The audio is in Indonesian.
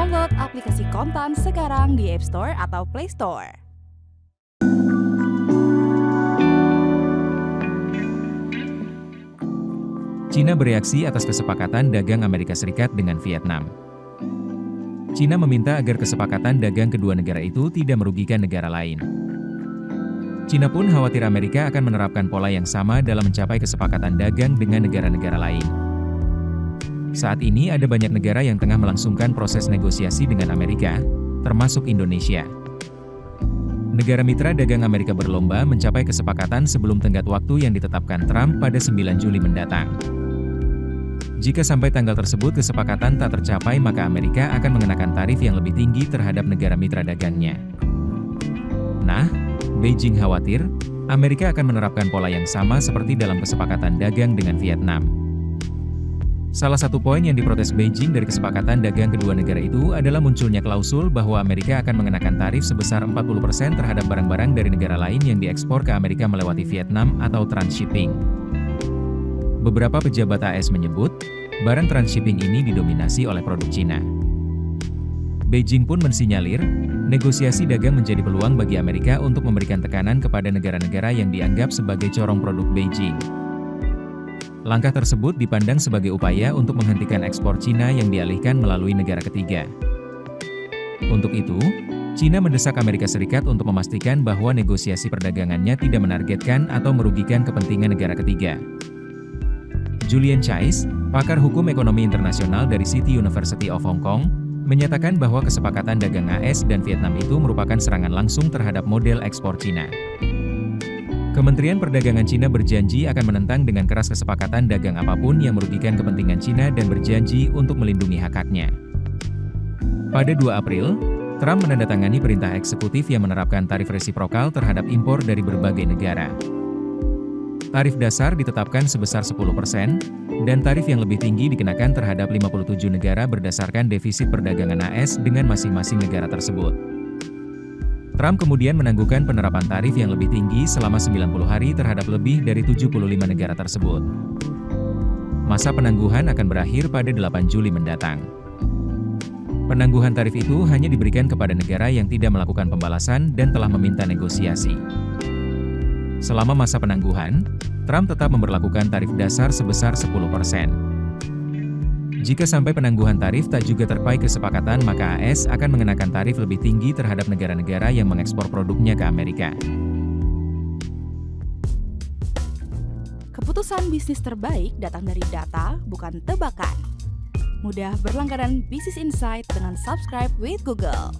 Download aplikasi Kontan sekarang di App Store atau Play Store. Cina bereaksi atas kesepakatan dagang Amerika Serikat dengan Vietnam. Cina meminta agar kesepakatan dagang kedua negara itu tidak merugikan negara lain. Cina pun khawatir Amerika akan menerapkan pola yang sama dalam mencapai kesepakatan dagang dengan negara-negara lain. Saat ini ada banyak negara yang tengah melangsungkan proses negosiasi dengan Amerika, termasuk Indonesia. Negara mitra dagang Amerika berlomba mencapai kesepakatan sebelum tenggat waktu yang ditetapkan Trump pada 9 Juli mendatang. Jika sampai tanggal tersebut kesepakatan tak tercapai, maka Amerika akan mengenakan tarif yang lebih tinggi terhadap negara mitra dagangnya. Nah, Beijing khawatir, Amerika akan menerapkan pola yang sama seperti dalam kesepakatan dagang dengan Vietnam. Salah satu poin yang diprotes Beijing dari kesepakatan dagang kedua negara itu adalah munculnya klausul bahwa Amerika akan mengenakan tarif sebesar 40% terhadap barang-barang dari negara lain yang diekspor ke Amerika melewati Vietnam atau transshipping. Beberapa pejabat AS menyebut, barang transshipping ini didominasi oleh produk Cina. Beijing pun mensinyalir, negosiasi dagang menjadi peluang bagi Amerika untuk memberikan tekanan kepada negara-negara yang dianggap sebagai corong produk Beijing. Langkah tersebut dipandang sebagai upaya untuk menghentikan ekspor Cina yang dialihkan melalui negara ketiga. Untuk itu, Cina mendesak Amerika Serikat untuk memastikan bahwa negosiasi perdagangannya tidak menargetkan atau merugikan kepentingan negara ketiga. Julian Chais, pakar hukum ekonomi internasional dari City University of Hong Kong, menyatakan bahwa kesepakatan dagang AS dan Vietnam itu merupakan serangan langsung terhadap model ekspor Cina. Kementerian Perdagangan Cina berjanji akan menentang dengan keras kesepakatan dagang apapun yang merugikan kepentingan Cina dan berjanji untuk melindungi hak-haknya. Pada 2 April, Trump menandatangani perintah eksekutif yang menerapkan tarif resiprokal terhadap impor dari berbagai negara. Tarif dasar ditetapkan sebesar 10%, dan tarif yang lebih tinggi dikenakan terhadap 57 negara berdasarkan defisit perdagangan AS dengan masing-masing negara tersebut. Trump kemudian menangguhkan penerapan tarif yang lebih tinggi selama 90 hari terhadap lebih dari 75 negara tersebut. Masa penangguhan akan berakhir pada 8 Juli mendatang. Penangguhan tarif itu hanya diberikan kepada negara yang tidak melakukan pembalasan dan telah meminta negosiasi. Selama masa penangguhan, Trump tetap memberlakukan tarif dasar sebesar 10%. Jika sampai penangguhan tarif tak juga tercapai kesepakatan, maka AS akan mengenakan tarif lebih tinggi terhadap negara-negara yang mengekspor produknya ke Amerika. Keputusan bisnis terbaik datang dari data, bukan tebakan. Mudah berlangganan Business Insight dengan subscribe with Google.